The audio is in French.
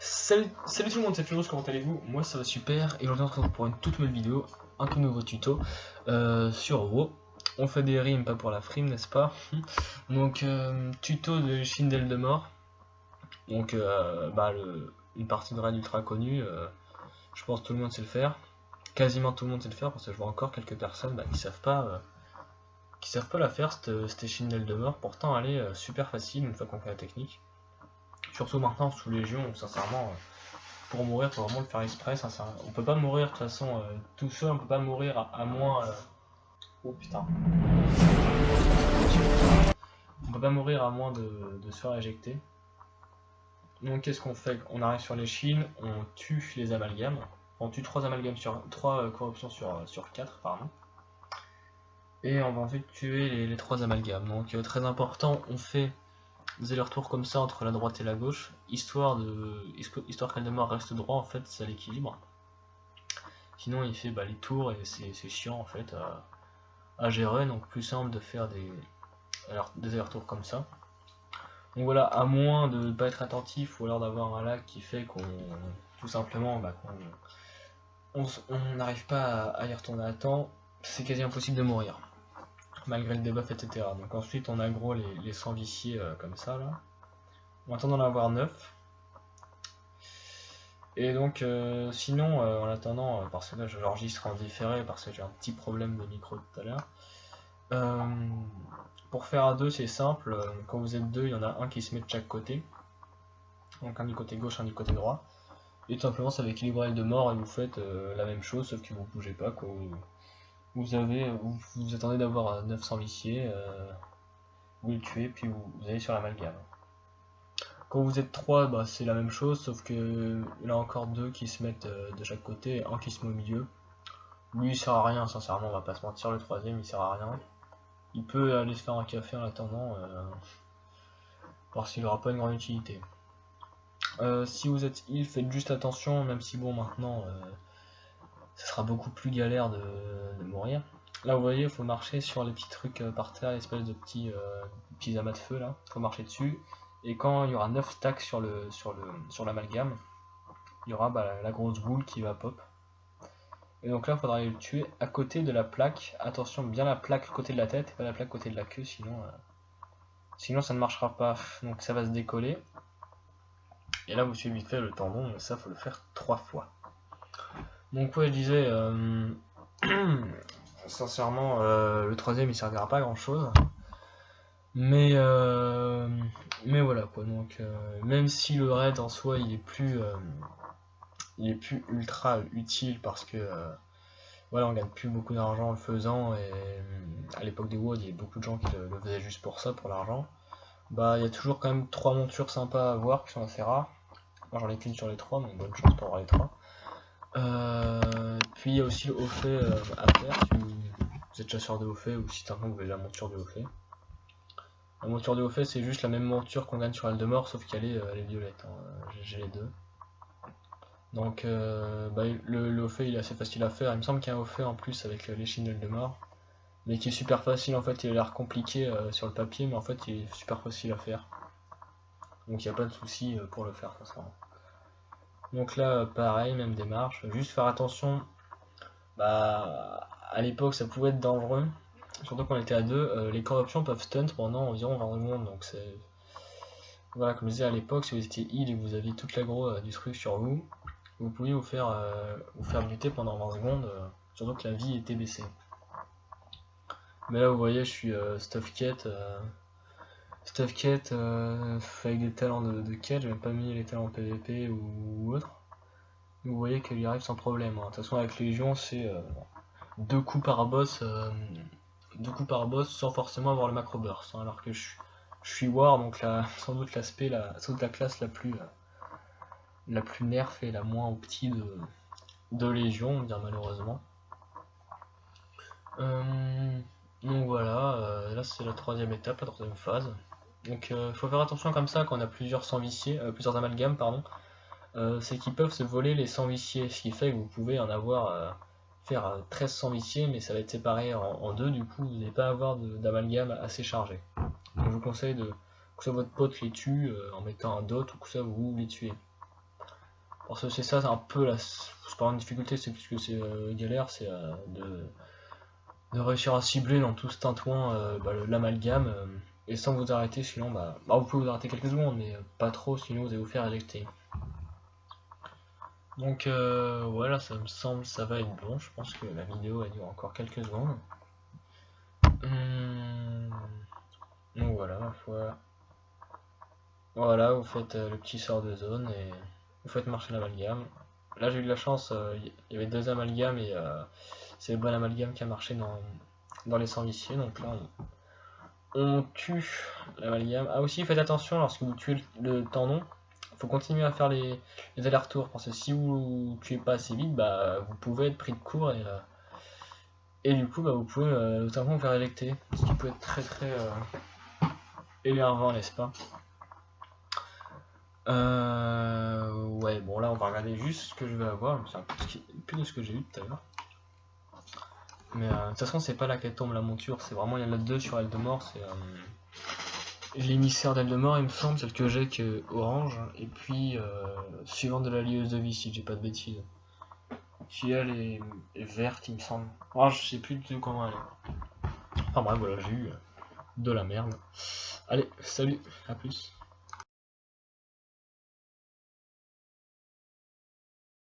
Salut tout le monde, c'est Florus, comment allez-vous? Moi ça va super et aujourd'hui on se retrouve pour une toute nouvelle vidéo, un tout nouveau tuto sur WoW. On fait des rimes, pas pour la frime, n'est-ce pas? Donc tuto de Shindel de mort. Donc une partie de raid ultra connue, je pense que tout le monde sait le faire. Quasiment tout le monde sait le faire parce que je vois encore quelques personnes qui savent pas la faire, cette Shindel de mort. Pourtant elle est super facile une fois qu'on fait la technique. Surtout maintenant sous Légion où sincèrement pour mourir faut vraiment le faire exprès, sincèrement. On peut pas mourir de toute façon tout seul, on peut pas mourir à moins oh putain. On peut pas mourir à moins de se faire éjecter. Donc qu'est-ce qu'on fait? On arrive sur les chines, on tue les amalgames. On tue 3 amalgames sur 3 corruptions sur 4 pardon. Et on va ensuite tuer les 3 amalgames. Donc très important, on fait des allers-retours comme ça entre la droite et la gauche, histoire qu'Eldemort reste droit, en fait, ça l'équilibre. Sinon il fait les tours et c'est chiant en fait à gérer, donc plus simple de faire des allers-retours comme ça. Donc voilà, à moins de ne pas être attentif ou alors d'avoir un lag qui fait qu'on tout simplement on n'arrive pas à y retourner à temps, c'est quasi impossible de mourir malgré le debuff, etc. Donc ensuite on aggro les 100 viciés comme ça là. On attend d'en avoir 9. Et donc sinon en attendant, parce que là j'enregistre en différé parce que j'ai un petit problème de micro tout à l'heure. Pour faire à 2 c'est simple, quand vous êtes 2 il y en a un qui se met de chaque côté. Donc un du côté gauche, un du côté droit. Et tout simplement ça va équilibrer de mort et vous faites la même chose sauf que vous bougez pas quoi. Vous attendez d'avoir 900 viciés, vous le tuez puis vous allez sur l'amalgame. Quand vous êtes 3 c'est la même chose sauf que il y en a encore 2 qui se mettent de chaque côté et un qui se met au milieu. Lui il sert à rien sincèrement, on va pas se mentir, le troisième il sert à rien. Il peut aller se faire un café en attendant parce qu'il n'aura pas une grande utilité. Si vous êtes heal, faites juste attention, même si bon maintenant ce sera beaucoup plus galère de mourir. Là vous voyez il faut marcher sur les petits trucs par terre, l'espèce de petits amas de feu là, il faut marcher dessus. Et quand il y aura 9 stacks sur l'amalgame, il y aura la grosse boule qui va pop. Et donc là il faudra le tuer à côté de la plaque. Attention, bien la plaque côté de la tête et pas la plaque côté de la queue, sinon ça ne marchera pas. Donc ça va se décoller. Et là vous suivez vite fait le tendon, mais ça faut le faire 3 fois. Donc ouais je disais sincèrement le troisième il servira pas à grand chose. Mais voilà quoi, donc même si le raid en soi il est plus ultra utile parce que voilà, on gagne plus beaucoup d'argent en le faisant, et à l'époque des WoD il y avait beaucoup de gens qui le faisaient juste pour ça, pour l'argent. Il y a toujours quand même 3 montures sympas à avoir qui sont assez rares. Moi j'en ai qu'une sur les 3, donc bonne chance pour avoir les 3. Puis il y a aussi le haut fait à faire si vous êtes chasseur de haut fait ou si vous avez la monture de haut fait. La monture de haut fait c'est juste la même monture qu'on gagne sur Eldemort sauf qu'elle est violette, hein. J'ai les deux. Donc le haut fait il est assez facile à faire, il me semble qu'il y a un haut fait en plus avec les chines d'Eldemort, mais qui est super facile en fait, il a l'air compliqué sur le papier mais en fait il est super facile à faire. Donc il n'y a pas de souci pour le faire sincèrement. Donc là pareil, même démarche, juste faire attention, à l'époque ça pouvait être dangereux, surtout quand on était à 2, les corruptions peuvent stunt pendant environ 20 secondes, donc c'est... Voilà, comme je disais à l'époque, si vous étiez heal et que vous aviez toute l'aggro du truc sur vous, vous pouviez vous faire buter pendant 20 secondes, surtout que la vie était baissée. Mais là vous voyez je suis stuff quête avec des talents de quête, j'ai même pas mis les talents PVP ou autre. Vous voyez qu'elle y arrive sans problème, hein. De toute façon avec Légion c'est 2 coups par boss sans forcément avoir le macro burst, hein, alors que je suis War, donc sans doute la classe la plus nerf et la moins opti de Légion, on va dire malheureusement. Donc voilà, là c'est la troisième étape, la troisième phase. Donc il faut faire attention comme ça quand on a plusieurs amalgames, pardon. C'est qu'ils peuvent se voler les 100 viciés, ce qui fait que vous pouvez en avoir faire 1300 viciés, mais ça va être séparé en deux, du coup vous n'allez pas avoir d'amalgame assez chargé. Donc je vous conseille que ça votre pote les tue en mettant un dot ou que ça vous les tuez. Parce que c'est ça, c'est un peu la... C'est pas une difficulté, c'est plus que c'est galère, c'est de réussir à cibler dans tout ce tintouin l'amalgame, et sans vous arrêter, sinon vous pouvez vous arrêter quelques secondes, mais pas trop, sinon vous allez vous faire éjecter. Donc voilà, ça me semble ça va être bon, je pense que la vidéo elle dure encore quelques secondes. Donc voilà, vous faites le petit sort de zone et vous faites marcher l'amalgame. Là j'ai eu de la chance, il y avait 2 amalgames et c'est le bon amalgame qui a marché dans les sangs viciés, donc là on tue l'amalgame. Ah aussi faites attention lorsque vous tuez le tendon, il faut continuer à faire les allers-retours parce que si vous tuez pas assez vite, vous pouvez être pris de court et du coup vous pouvez notamment vous faire éjecter, ce qui peut être très énervant, n'est-ce pas? Ouais, bon là on va regarder juste ce que je vais avoir, c'est un peu plus de ce que j'ai eu tout à l'heure. Mais de toute façon c'est pas là qu'elle tombe la monture, c'est vraiment il y en a 2 sur Eldemort, c'est l'émissaire d'Eldemort il me semble, celle que j'ai qui est orange, et puis suivante de la lieuse de vie si j'ai pas de bêtises. Qui elle est verte il me semble. Oh, je sais plus du tout comment elle est. Enfin bref voilà, j'ai eu de la merde. Allez, salut, à plus.